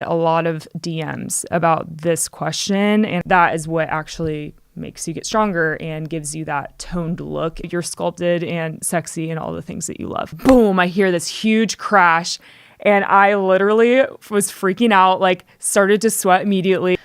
a lot of DMs about this question, and that is what actually makes you get stronger and gives you that toned look. You're sculpted and sexy and all the things that you love. Boom, I hear this huge crash and I literally was freaking out, like started to sweat immediately.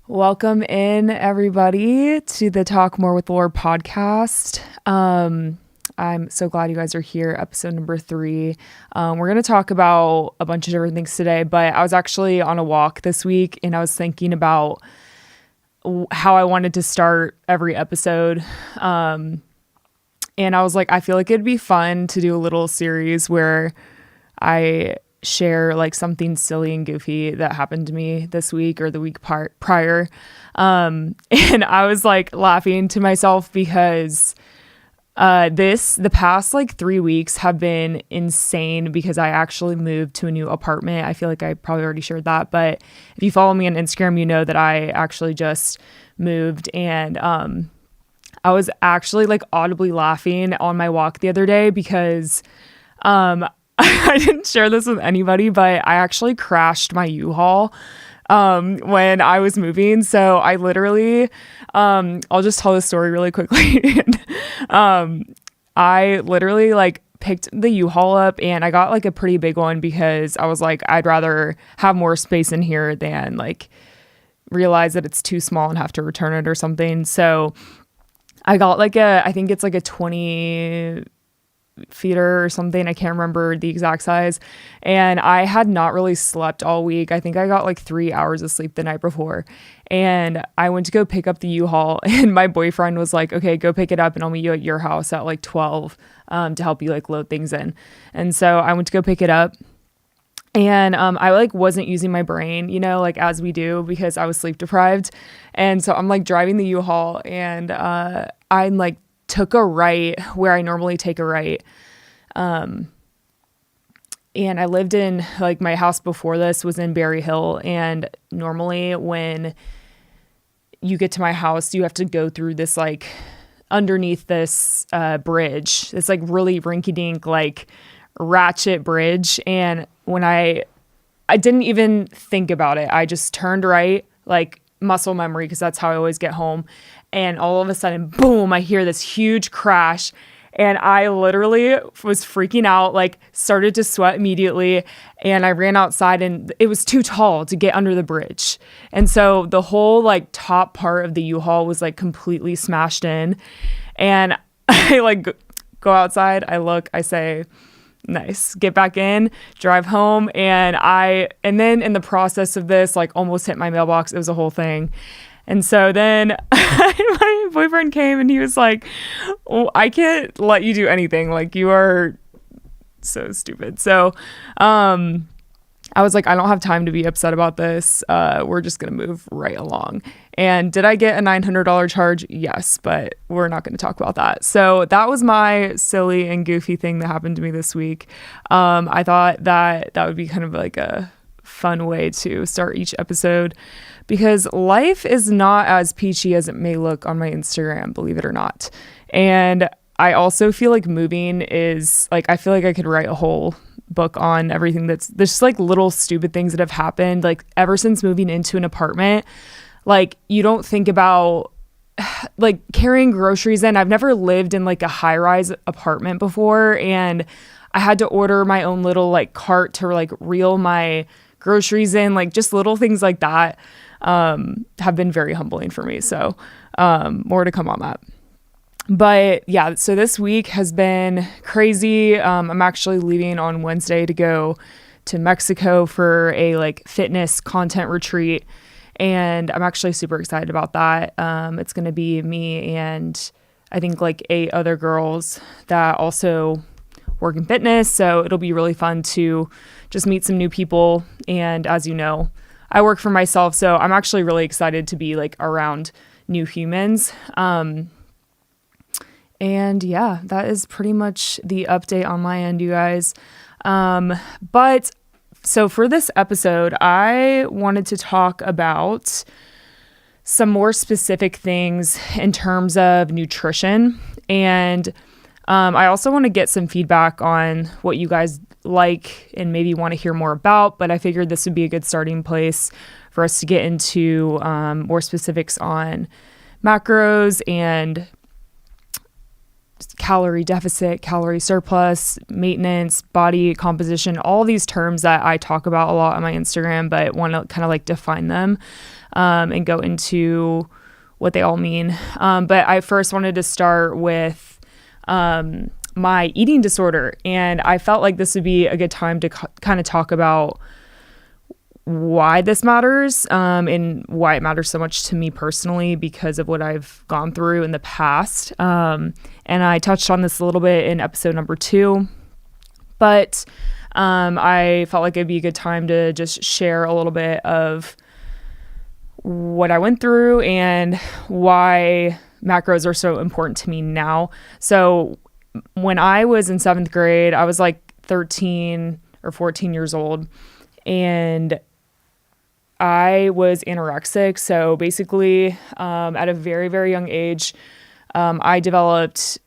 Welcome in, everybody, to the Talk More with Lore podcast. I'm so glad you guys are here, episode number 3. We're going to talk about a bunch of different things today, but I was actually on a walk this week, and I was thinking about how I wanted to start every episode. And I was like, I feel like it'd be fun to do a little series where I share like something silly and goofy that happened to me this week or the week prior. And I was like laughing to myself because the past like 3 weeks have been insane because I actually moved to a new apartment. I feel like I probably already shared that, but if you follow me on Instagram, you know that I actually just moved, and I was actually like audibly laughing on my walk the other day because I didn't share this with anybody, but I actually crashed my U-Haul when I was moving. So I literally, I'll just tell the story really quickly. I literally like picked the U-Haul up, and I got like a pretty big one because I was like, I'd rather have more space in here than like realize that it's too small and have to return it or something. So I got like I think it's like a 20 feeder or something. I can't remember the exact size. And I had not really slept all week. I think I got like 3 hours of sleep the night before. And I went to go pick up the U-Haul, and my boyfriend was like, okay, go pick it up and I'll meet you at your house at like 12 to help you like load things in. And so I went to go pick it up. And I like wasn't using my brain, you know, like as we do, because I was sleep deprived. And so I'm like driving the U-Haul, and I like took a right where I normally take a right. And I lived in like my house before this was in Berry Hill. And normally when you get to my house, you have to go through this like underneath this bridge. It's like really rinky dink, like ratchet bridge. And when I didn't even think about it. I just turned right, like muscle memory, because that's how I always get home. And all of a sudden, boom, I hear this huge crash. And I literally was freaking out, like started to sweat immediately. And I ran outside, and it was too tall to get under the bridge. And so the whole like top part of the U-Haul was like completely smashed in. And I like go outside, I look, I say, nice, get back in, drive home. And then in the process of this, like almost hit my mailbox. It was a whole thing. And so then my boyfriend came, and he was like, oh, I can't let you do anything. Like, you are so stupid. So I was like, I don't have time to be upset about this. We're just going to move right along. And did I get a $900 charge? Yes, but we're not going to talk about that. So that was my silly and goofy thing that happened to me this week. I thought that would be kind of like a fun way to start each episode, because life is not as peachy as it may look on my Instagram, believe it or not. And I also feel like moving is like, I feel like I could write a whole book on everything there's just like little stupid things that have happened, like ever since moving into an apartment. Like, you don't think about like carrying groceries in. I've never lived in like a high-rise apartment before, and I had to order my own little like cart to like reel my groceries in. Like, just little things like that have been very humbling for me. So more to come on that. But yeah, so this week has been crazy. I'm actually leaving on Wednesday to go to Mexico for a like fitness content retreat. And I'm actually super excited about that. It's going to be me and I think like 8 other girls that also work in fitness. So it'll be really fun to just meet some new people. And as you know, I work for myself. So I'm actually really excited to be like around new humans. And yeah, that is pretty much the update on my end, you guys. But So for this episode, I wanted to talk about some more specific things in terms of nutrition. And I also want to get some feedback on what you guys like and maybe want to hear more about. But I figured this would be a good starting place for us to get into more specifics on macros and calorie deficit, calorie surplus, maintenance, body composition, all these terms that I talk about a lot on my Instagram, but want to kind of like define them and go into what they all mean. But I first wanted to start with my eating disorder. And I felt like this would be a good time to kind of talk about why this matters and why it matters so much to me personally because of what I've gone through in the past. And I touched on this a little bit in episode number 2, but I felt like it'd be a good time to just share a little bit of what I went through and why macros are so important to me now. So when I was in 7th grade, I was like 13 or 14 years old, and I was anorexic. So basically, at a very, very young age, I developed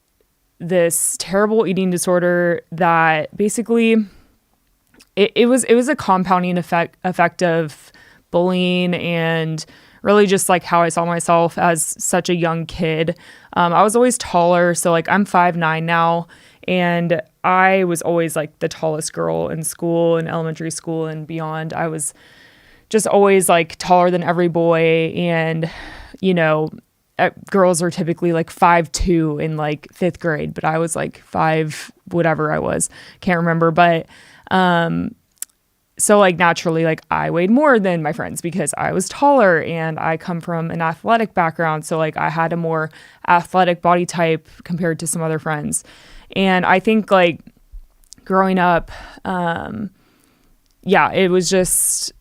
this terrible eating disorder that basically it was a compounding effect of bullying and really just like how I saw myself as such a young kid. I was always taller. So like I'm 5'9" now, and I was always like the tallest girl in school, in elementary school and beyond. I was just always like taller than every boy. And, you know, girls are typically like 5'2" in like 5th grade, but I was like 5, whatever I was, can't remember. But, so like naturally, like I weighed more than my friends because I was taller and I come from an athletic background. So like I had a more athletic body type compared to some other friends. And I think like growing up, it was just,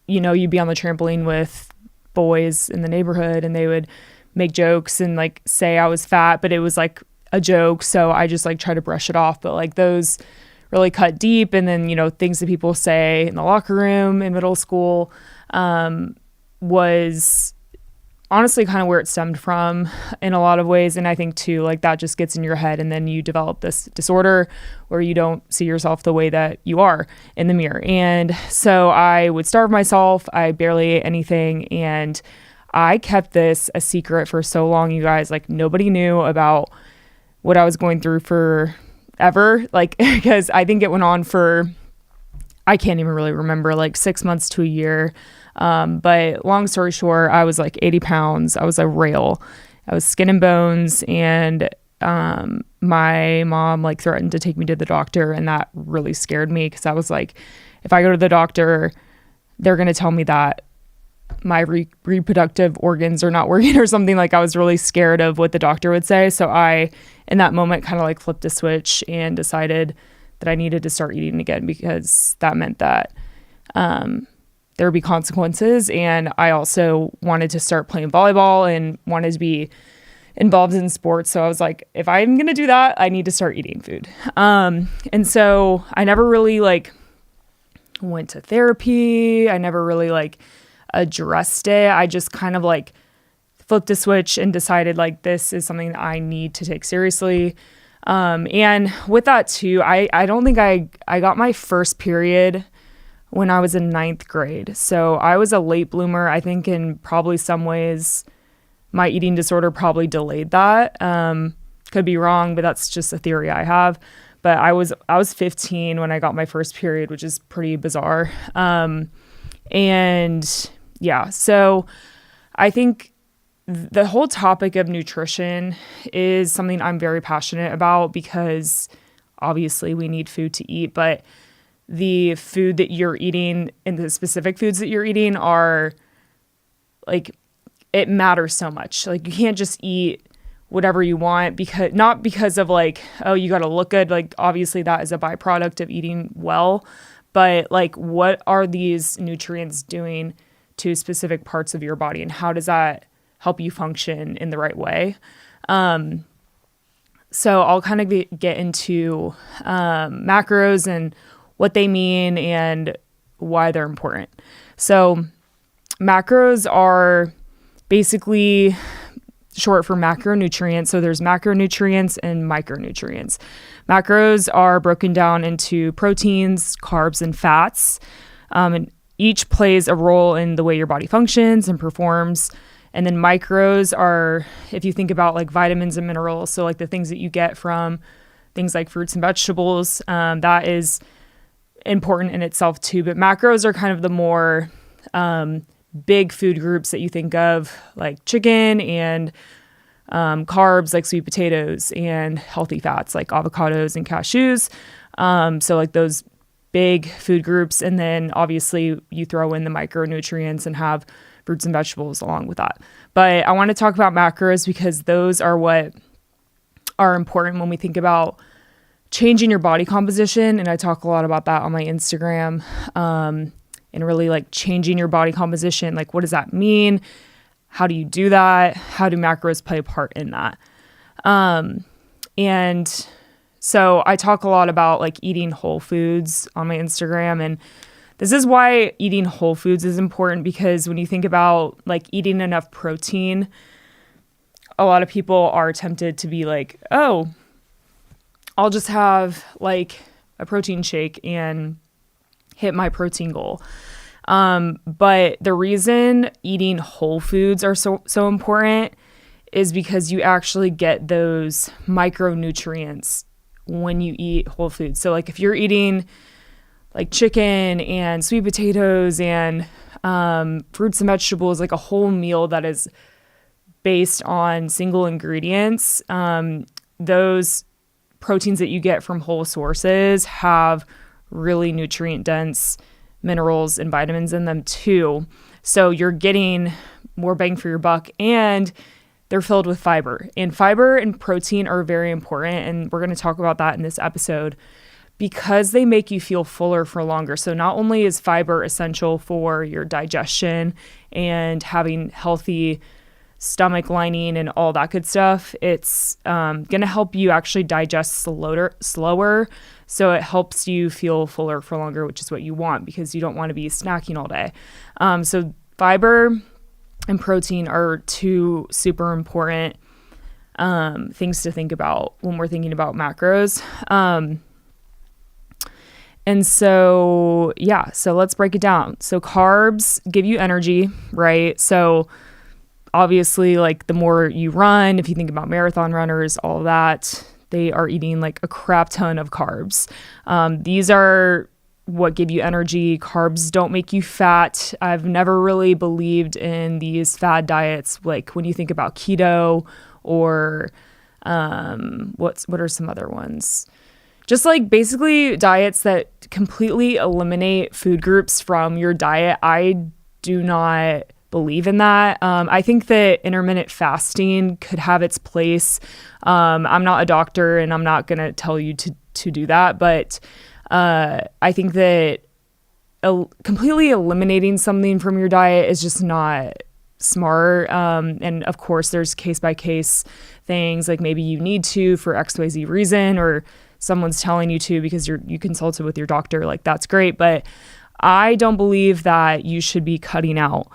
you know, you'd be on the trampoline with boys in the neighborhood and they would make jokes and like say I was fat, but it was like a joke. So I just like try to brush it off. But like those really cut deep. And then, you know, things that people say in the locker room in middle school was honestly kind of where it stemmed from in a lot of ways. And I think too, like that just gets in your head and then you develop this disorder where you don't see yourself the way that you are in the mirror. And so I would starve myself. I barely ate anything. And I kept this a secret for so long, you guys. Like nobody knew about what I was going through for ever, like, because I think it went on for, I can't even really remember, like 6 months to a year. But long story short, I was like 80 pounds. I was a rail. I was skin and bones. And my mom like threatened to take me to the doctor. And that really scared me because I was like, if I go to the doctor, they're going to tell me that my reproductive organs are not working or something. Like I was really scared of what the doctor would say. So I, in that moment, kind of like flipped a switch and decided that I needed to start eating again because that meant that there would be consequences. And I also wanted to start playing volleyball and wanted to be involved in sports. So I was like, if I'm going to do that, I need to start eating food. And so I never really like went to therapy. I never really like addressed it. I just kind of like flipped a switch and decided like this is something that I need to take seriously. And with that too, I don't think I got my first period when I was in 9th grade. So I was a late bloomer. I think in probably some ways my eating disorder probably delayed that. Could be wrong, but that's just a theory I have. But I was 15 when I got my first period, which is pretty bizarre. And yeah, so I think the whole topic of nutrition is something I'm very passionate about because obviously we need food to eat, but the food that you're eating and the specific foods that you're eating are like, it matters so much. Like you can't just eat whatever you want not because of like, oh, you got to look good. Like obviously that is a byproduct of eating well, but like what are these nutrients doing to specific parts of your body and how does that help you function in the right way? So I'll kind of get into macros and what they mean and why they're important. So macros are basically short for macronutrients. So there's macronutrients and micronutrients. Macros are broken down into proteins, carbs, and fats. And each plays a role in the way your body functions and performs. And then micros are, if you think about like vitamins and minerals, so like the things that you get from things like fruits and vegetables, that is important in itself too. But macros are kind of the more big food groups that you think of, like chicken and carbs like sweet potatoes, and healthy fats like avocados and cashews. So like those big food groups. And then obviously you throw in the micronutrients and have fruits and vegetables along with that. But I want to talk about macros because those are what are important when we think about changing your body composition. And I talk a lot about that on my Instagram, and really like changing your body composition. Like, what does that mean? How do you do that? How do macros play a part in that? And so I talk a lot about like eating whole foods on my Instagram. And this is why eating whole foods is important, because when you think about like eating enough protein, a lot of people are tempted to be like, oh, I'll just have like a protein shake and hit my protein goal. But the reason eating whole foods are so important is because you actually get those micronutrients when you eat whole foods. So like if you're eating like chicken and sweet potatoes and fruits and vegetables, like a whole meal that is based on single ingredients, those proteins that you get from whole sources have really nutrient dense minerals and vitamins in them too. So you're getting more bang for your buck, and they're filled with fiber. And fiber and protein are very important, and we're going to talk about that in this episode because they make you feel fuller for longer. So not only is fiber essential for your digestion and having healthy stomach lining and all that good stuff, it's going to help you actually digest slower. So it helps you feel fuller for longer, which is what you want because you don't want to be snacking all day. So fiber and protein are two super important things to think about when we're thinking about macros. And so, yeah, so let's break it down. So carbs give you energy, right? So obviously, like the more you run, if you think about marathon runners, all of that, they are eating like a crap ton of carbs. These are what give you energy. Carbs don't make you fat. I've never really believed in these fad diets. Like when you think about keto or what are some other ones? Just like basically diets that completely eliminate food groups from your diet. I do not believe in that. I think that intermittent fasting could have its place. I'm not a doctor and I'm not going to tell you to do that, but I think that completely eliminating something from your diet is just not smart. And of course, there's case by case things, like maybe you need to for XYZ reason, or someone's telling you to because you consulted with your doctor. Like that's great, but I don't believe that you should be cutting out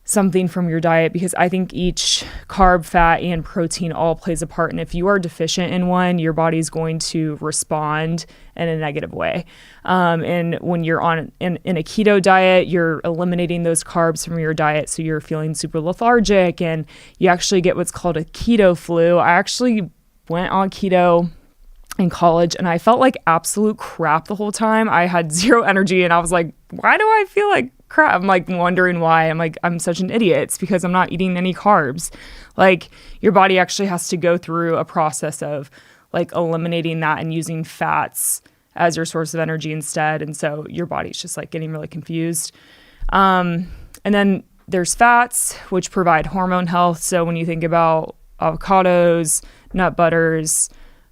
something from your diet, because I think each carb, fat, and protein all plays a part. And if you are deficient in one, your body's going to respond in a negative way. And when you're in a keto diet, you're eliminating those carbs from your diet. So you're feeling super lethargic and you actually get what's called a keto flu. I actually went on keto in college and I felt like absolute crap the whole time. I had zero energy and I was like, why do I feel like crap? I'm like wondering why. I'm like, I'm such an idiot. It's because I'm not eating any carbs. Like your body actually has to go through a process of like eliminating that and using fats as your source of energy instead. And so your body's just like getting really confused. And then there's fats, which provide hormone health. So when you think about avocados, nut butters,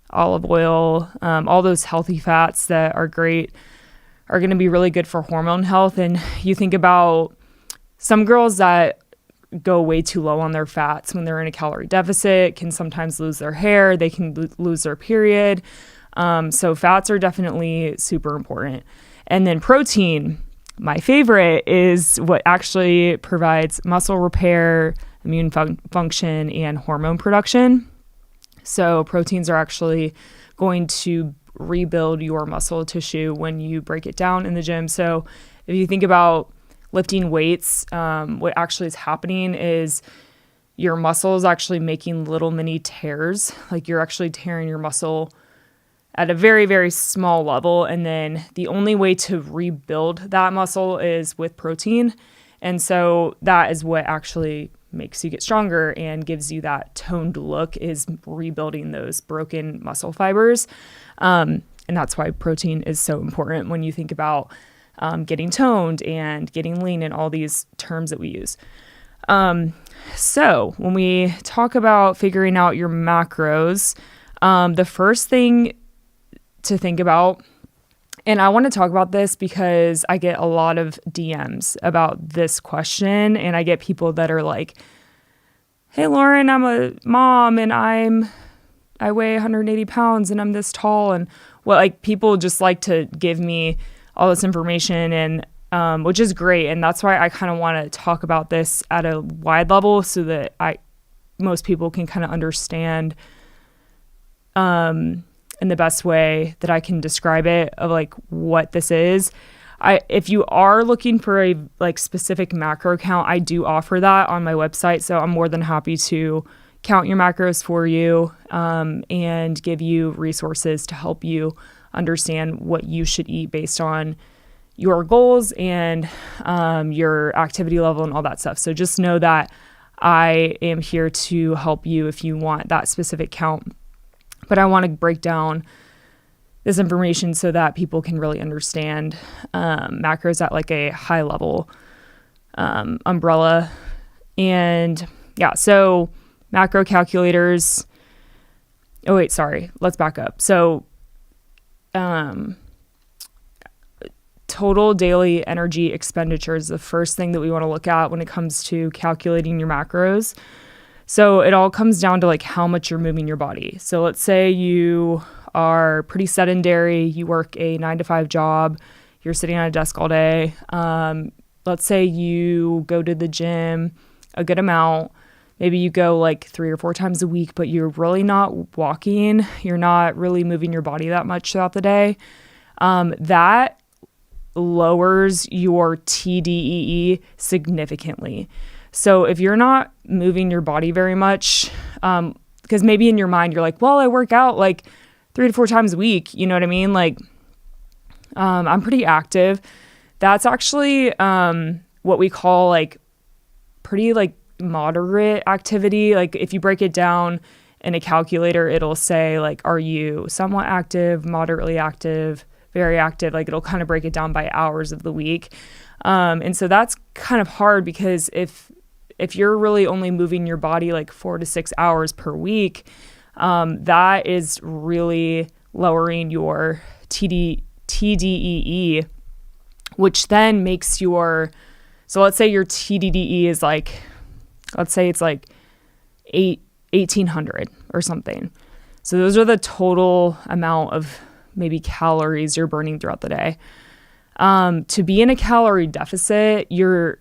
olive oil, all those healthy fats that are great are going to be really good for hormone health. And you think about some girls that go way too low on their fats when they're in a calorie deficit can sometimes lose their hair. They can lose their period. So fats are definitely super important. And then protein, my favorite, is what actually provides muscle repair, immune function, and hormone production. So proteins are actually going to rebuild your muscle tissue when you break it down in the gym. So if you think about lifting weights, what actually is happening is your muscle is actually making little mini tears. Like you're actually tearing your muscle at a very, very small level. And then the only way to rebuild that muscle is with protein. And so that is what actually makes you get stronger and gives you that toned look, is rebuilding those broken muscle fibers. And that's why protein is so important when you think about getting toned and getting lean and all these terms that we use. So when we talk about figuring out your macros, the first thing to think about, and I want to talk about this because I get a lot of DMs about this question, and I get people that are like, hey, Lauren, I'm a mom and I weigh 180 pounds and I'm this tall. And well, like people just like to give me all this information, and which is great. And that's why I kind of want to talk about this at a wide level so that most people can kind of understand in the best way that I can describe it, of like what this is. If you are looking for a like specific macro count, I do offer that on my website. So I'm more than happy to count your macros for you, and give you resources to help you understand what you should eat based on your goals and your activity level and all that stuff. So just know that I am here to help you if you want that specific count. But I want to break down this information so that people can really understand macros at like a high level umbrella. And yeah, so macro calculators. Oh, wait, sorry. Let's back up. So total daily energy expenditure is the first thing that we want to look at when it comes to calculating your macros. So it all comes down to like how much you're moving your body. So let's say you are pretty sedentary, you work a 9-to-5 job, you're sitting at a desk all day. Let's say you go to the gym a good amount. Maybe you go like 3 or 4 times a week, but you're really not walking. You're not really moving your body that much throughout the day. That lowers your TDEE significantly. So if you're not moving your body very much, because maybe in your mind you're like, well, I work out like 3 to 4 times a week. You know what I mean? Like, I'm pretty active. That's actually what we call like pretty like moderate activity. Like if you break it down in a calculator, it'll say like, are you somewhat active, moderately active, very active? Like it'll kind of break it down by hours of the week. And so that's kind of hard because if you're really only moving your body like 4 to 6 hours per week, that is really lowering your TDEE, which then makes so let's say your TDEE is like, let's say it's like 1800 or something. So those are the total amount of maybe calories you're burning throughout the day. To be in a calorie deficit, your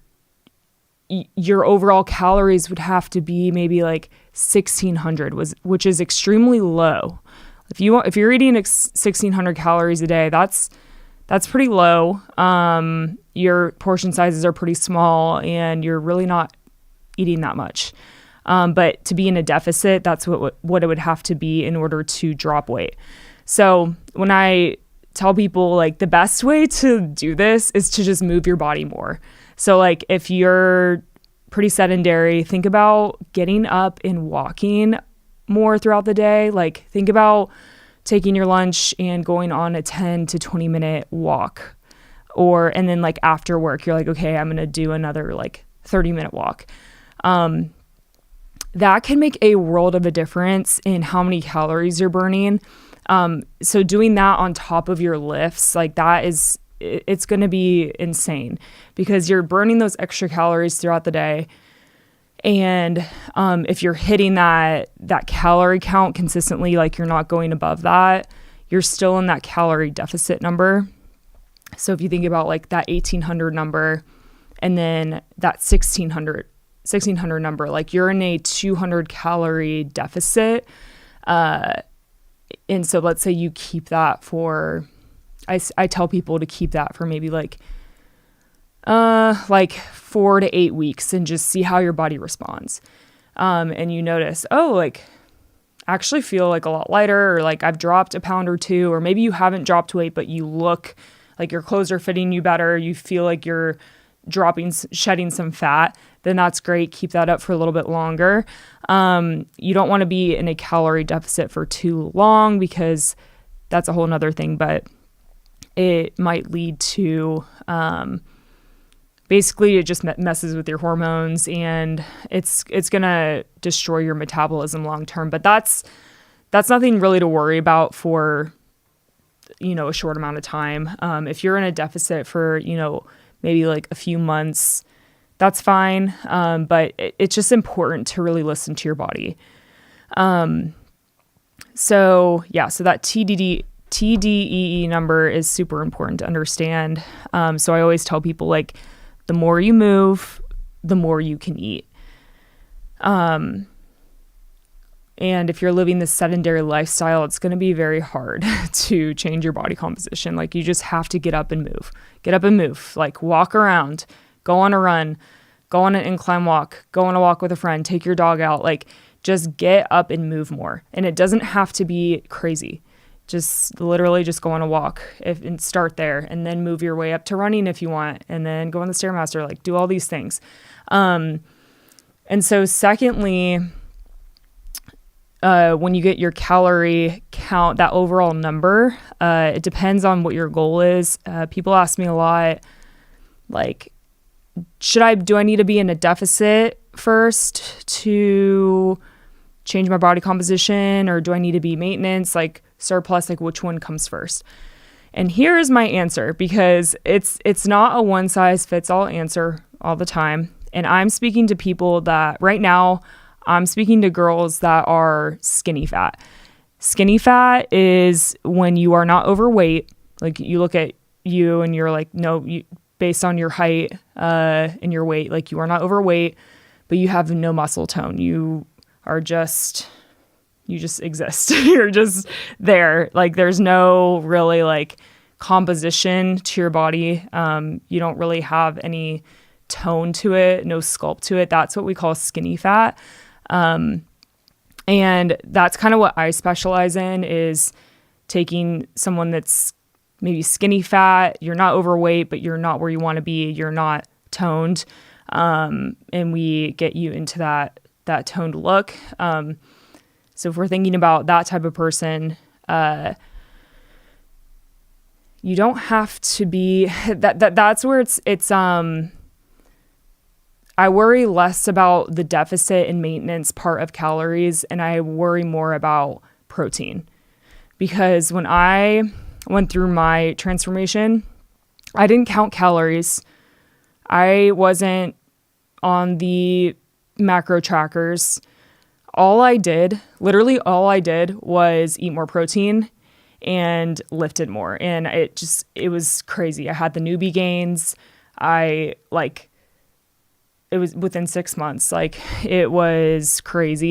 overall calories would have to be maybe like 1600, which is extremely low. If you're eating 1600 calories a day, that's pretty low. Your portion sizes are pretty small and you're really not eating that much. But to be in a deficit, that's what it would have to be in order to drop weight. So when I tell people like the best way to do this is to just move your body more. So like if you're pretty sedentary, think about getting up and walking more throughout the day. Like think about taking your lunch and going on a 10 to 20 minute walk. And then like after work, you're like, okay, I'm going to do another like 30-minute walk. That can make a world of a difference in how many calories you're burning. So doing that on top of your lifts, like it's going to be insane because you're burning those extra calories throughout the day. And if you're hitting that calorie count consistently, like you're not going above that, you're still in that calorie deficit number. So if you think about like that 1800 number and then that 1600 number, like you're in a 200 calorie deficit. And so let's say you keep that for, I tell people to keep that for maybe like 4 to 8 weeks and just see how your body responds. And you notice, oh, like I actually feel like a lot lighter, or like I've dropped a pound or two, or maybe you haven't dropped weight, but you look like your clothes are fitting you better. You feel like you're shedding some fat, then that's great. Keep that up for a little bit longer. You don't want to be in a calorie deficit for too long because that's a whole nother thing, but it might lead to, basically it just messes with your hormones, and it's going to destroy your metabolism long term. But that's nothing really to worry about for, a short amount of time. If you're in a deficit for, maybe like a few months, that's fine. But it's just important to really listen to your body. So that TDEE number is super important to understand. So I always tell people, like, the more you move, the more you can eat. And if you're living this sedentary lifestyle, it's going to be very hard to change your body composition. Like, you just have to get up and move, like walk around, go on a run, go on an incline walk, go on a walk with a friend, take your dog out, like just get up and move more. And it doesn't have to be crazy. Just literally just go on a walk and start there, and then move your way up to running if you want, and then go on the Stairmaster, like do all these things. And so secondly, when you get your calorie count, that overall number, it depends on what your goal is. People ask me a lot, like, do I need to be in a deficit first to change my body composition, or do I need to be maintenance, like surplus, like which one comes first? And here is my answer, because it's not a one size fits all answer all the time. And I'm speaking to people that right now, I'm speaking to girls that are skinny fat. Skinny fat is when you are not overweight. Like, you look at you and you're like, no, based on your height and your weight, like you are not overweight, but you have no muscle tone. You just exist. You're just there. Like, there's no really like composition to your body. You don't really have any tone to it, no sculpt to it. That's what we call skinny fat. And that's kind of what I specialize in, is taking someone that's maybe skinny fat, you're not overweight, but you're not where you want to be, you're not toned. And we get you into that toned look. So if we're thinking about that type of person, you don't have to be that's where it's I worry less about the deficit and maintenance part of calories, and I worry more about protein. Because when I went through my transformation, I didn't count calories. I wasn't on the macro trackers. Literally all I did was eat more protein and lifted more. And it was crazy. I had the newbie gains. It was within 6 months. Like, it was crazy.